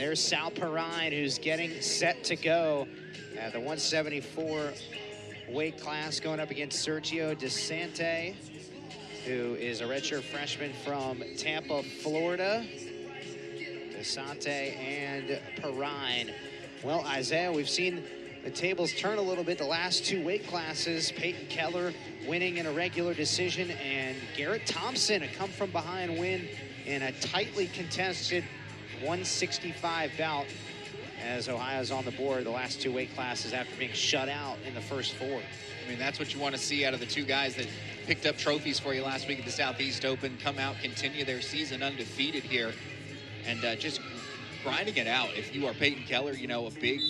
there's Sal Perrine, who's getting set to go at the 174 weight class, going up against Sergio Desiante, who is a redshirt freshman from Tampa, Florida. Desiante and Perrine. Well, Isaiah, we've seen the tables turn a little bit the last two weight classes. Peyton Keller winning in a regular decision, and Garrett Thompson a come from behind win in a tightly contested 165 bout, as Ohio's on the board the last two weight classes after being shut out in the first four. I mean, that's what you want to see out of the two guys that picked up trophies for you last week at the Southeast Open. Come out, continue their season undefeated here, and just grinding it out. If you are Peyton Keller, you know, a big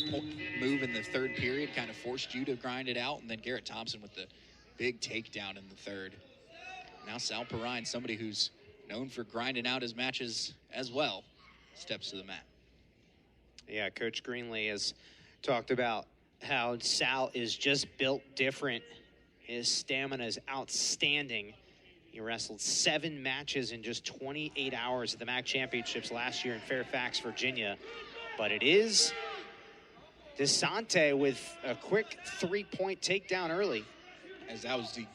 move in the third period kind of forced you to grind it out, and then Garrett Thompson with the big takedown in the third. Now Sal Perrine, somebody who's known for grinding out his matches as well, steps to the mat. Yeah, Coach Greenlee has talked about how Sal is just built different. His stamina is outstanding. He wrestled 7 matches in just 28 hours at the MAC Championships last year in Fairfax, Virginia. But it is Desiante with a quick 3-point takedown early. As that was the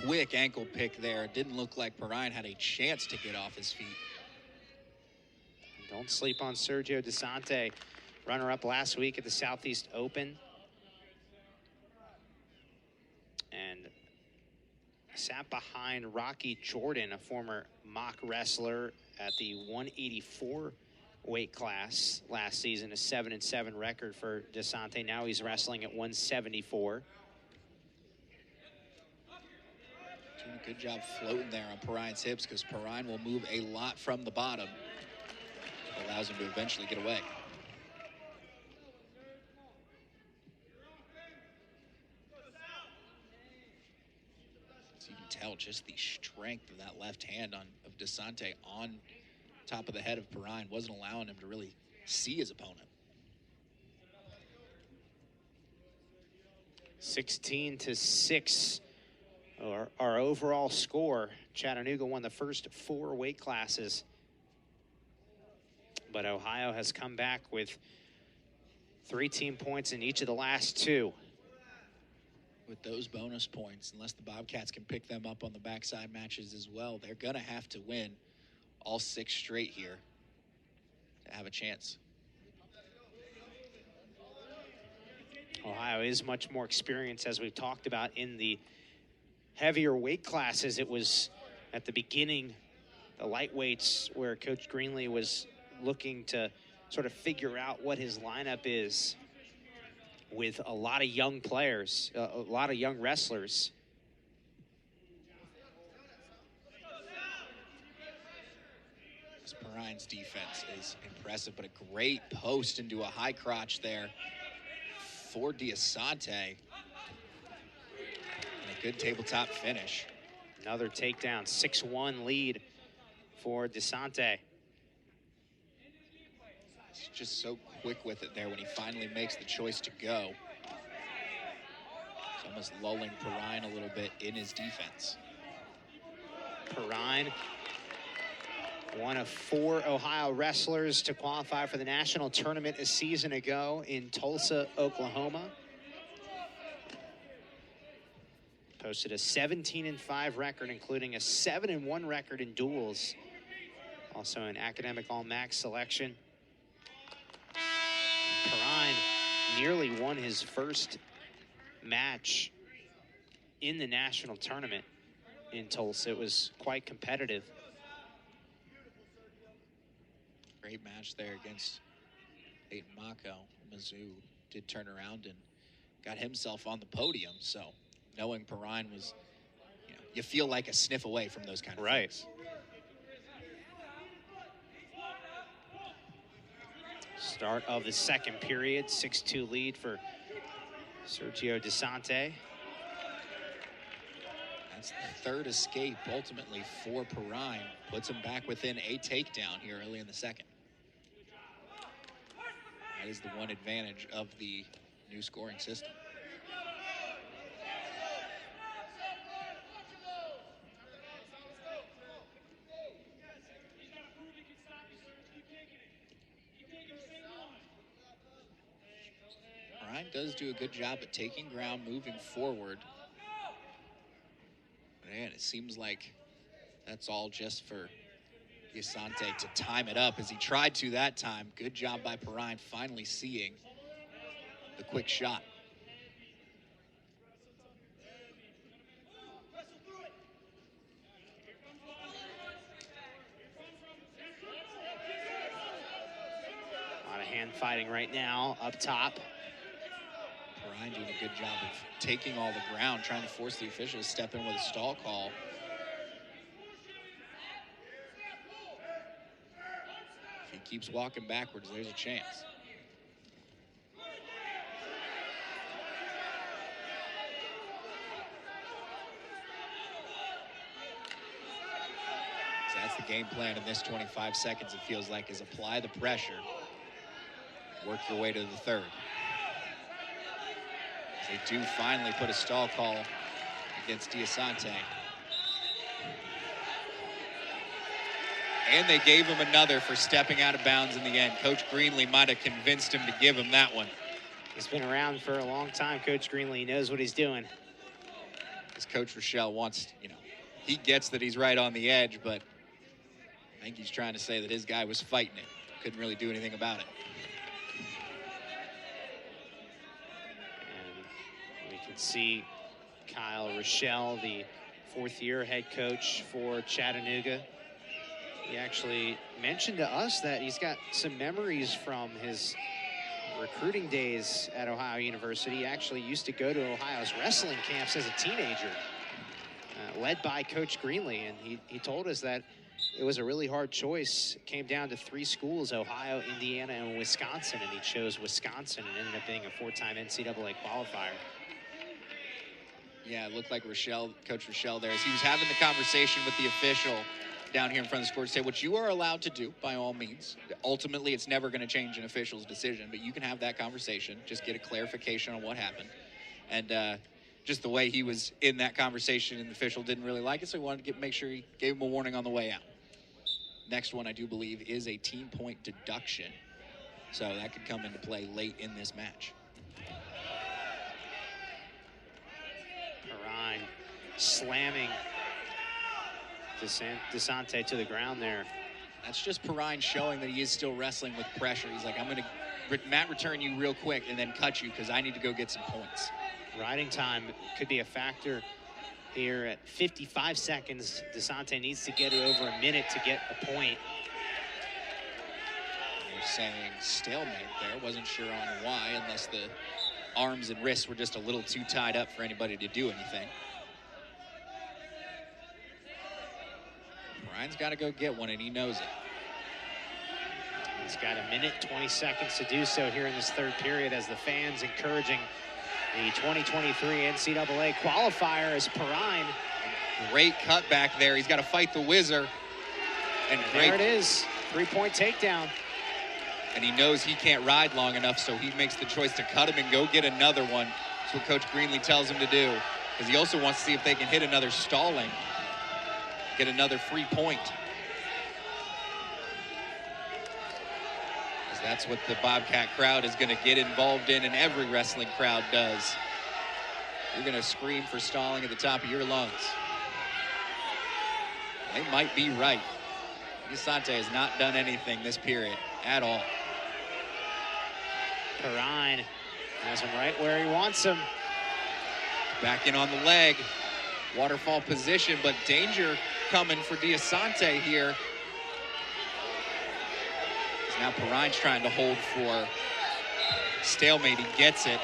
quick ankle pick there. It didn't look like Perrine had a chance to get off his feet. Don't sleep on Sergio Desiante, runner-up last week at the Southeast Open. And sat behind Rocky Jordan, a former mock wrestler at the 184 weight class last season, a 7-7 record for Desiante. Now he's wrestling at 174. Doing a good job floating there on Perrine's hips, because Perrine will move a lot from the bottom. It allows him to eventually get away. Tell just the strength of that left hand of Desiante on top of the head of Perrine wasn't allowing him to really see his opponent. 16-6, our overall score. Chattanooga won the first 4 weight classes, but Ohio has come back with 3 team points in each of the last 2. With those bonus points, unless the Bobcats can pick them up on the backside matches as well, they're going to have to win all 6 straight here to have a chance. Ohio is much more experienced, as we've talked about, in the heavier weight classes. It was at the beginning, the lightweights, where Coach Greenlee was looking to sort of figure out what his lineup is, with a lot of young players, a lot of young wrestlers. Perrine's defense is impressive, but a great post into a high crotch there for Desiante. And a good tabletop finish. Another takedown, 6-1 lead for Desiante. He's just so quick with it there when he finally makes the choice to go. It's almost lulling Perrine a little bit in his defense. Perrine, one of 4 Ohio wrestlers to qualify for the national tournament a season ago in Tulsa, Oklahoma. Posted a 17-5 record, including a 7-1 record in duels. Also an academic all-MAC selection. Perrine nearly won his first match in the national tournament in Tulsa. It was quite competitive. Great match there against Peyton Mako. Mizzou did turn around and got himself on the podium. So knowing Perrine was, you feel like a sniff away from those kind of things. Start of the second period, 6-2 lead for Sergio Desiante. That's the 3rd escape ultimately for Perrine. Puts him back within a takedown here early in the second. That is the one advantage of the new scoring system. does do a good job at taking ground, moving forward. Man, it seems like that's all just for Desiante to time it up as he tried to that time. Good job by Perrine finally seeing the quick shot. A lot of hand fighting right now up top. Perrine doing a good job of taking all the ground, trying to force the officials to step in with a stall call. If he keeps walking backwards, there's a chance. So that's the game plan in this 25 seconds, it feels like, is apply the pressure, work your way to the third. They do finally put a stall call against Desiante. And they gave him another for stepping out of bounds in the end. Coach Greenlee might have convinced him to give him that one. He's been around for a long time, Coach Greenlee. He knows what he's doing. As Coach Rochelle wants, he gets that he's right on the edge, but I think he's trying to say that his guy was fighting it. Couldn't really do anything about it. See Kyle Rochelle, the fourth-year head coach for Chattanooga. He actually mentioned to us that he's got some memories from his recruiting days at Ohio University. He actually used to go to Ohio's wrestling camps as a teenager, led by Coach Greenlee, and he told us that it was a really hard choice. It came down to 3 schools, Ohio, Indiana, and Wisconsin, and he chose Wisconsin and ended up being a 4-time NCAA qualifier. Yeah, it looked like Coach Rochelle there, as he was having the conversation with the official down here in front of the scorers table, which you are allowed to do by all means. Ultimately, it's never going to change an official's decision, but you can have that conversation, just get a clarification on what happened. And just the way he was in that conversation, and the official didn't really like it, so he wanted to make sure he gave him a warning on the way out. Next one, I do believe, is a team-point deduction, so that could come into play late in this match. Perrine slamming Desiante to the ground there. That's just Perrine showing that he is still wrestling with pressure. He's like, I'm going to mat return you real quick and then cut you because I need to go get some points. Riding time could be a factor here at 55 seconds. Desiante needs to get it over a minute to get a point. They're saying stalemate there. Wasn't sure on why, unless the arms and wrists were just a little too tied up for anybody to do anything. Ryan's got to go get one, and he knows it. He's got a minute, 20 seconds to do so here in this third period as the fans encouraging the 2023 NCAA qualifier as Perrine. Great cutback there. He's got to fight the whizzer. And there it is, 3-point takedown. And he knows he can't ride long enough, so he makes the choice to cut him and go get another one. That's what Coach Greenlee tells him to do, because he also wants to see if they can hit another stalling, get another free point. Because that's what the Bobcat crowd is going to get involved in, and every wrestling crowd does. You're going to scream for stalling at the top of your lungs. They might be right. Desiante has not done anything this period at all. Perrine has him right where he wants him. Back in on the leg. Waterfall position, but danger coming for Desiante here. Now Perrine's trying to hold for stalemate. He gets it.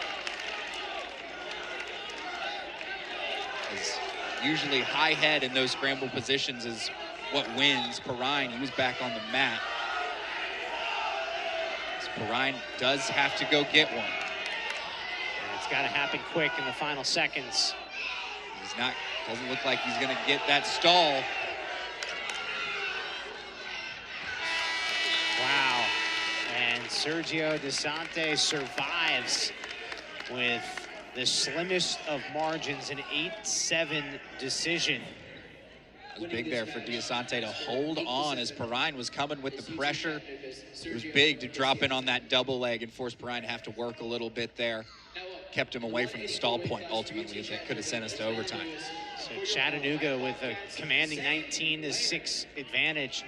As usually high head in those scramble positions is what wins. Perrine, he was back on the mat. Perrine does have to go get one. And it's got to happen quick in the final seconds. He's not, doesn't look like he's going to get that stall. Wow. And Sergio Desiante survives with the slimmest of margins, an 8-7 decision. It was big there for Desiante to hold on as Perrine was coming with the pressure. It was big to drop in on that double leg and force Perrine to have to work a little bit there. Kept him away from the stall point ultimately that could have sent us to overtime. So Chattanooga with a commanding 19-6 advantage.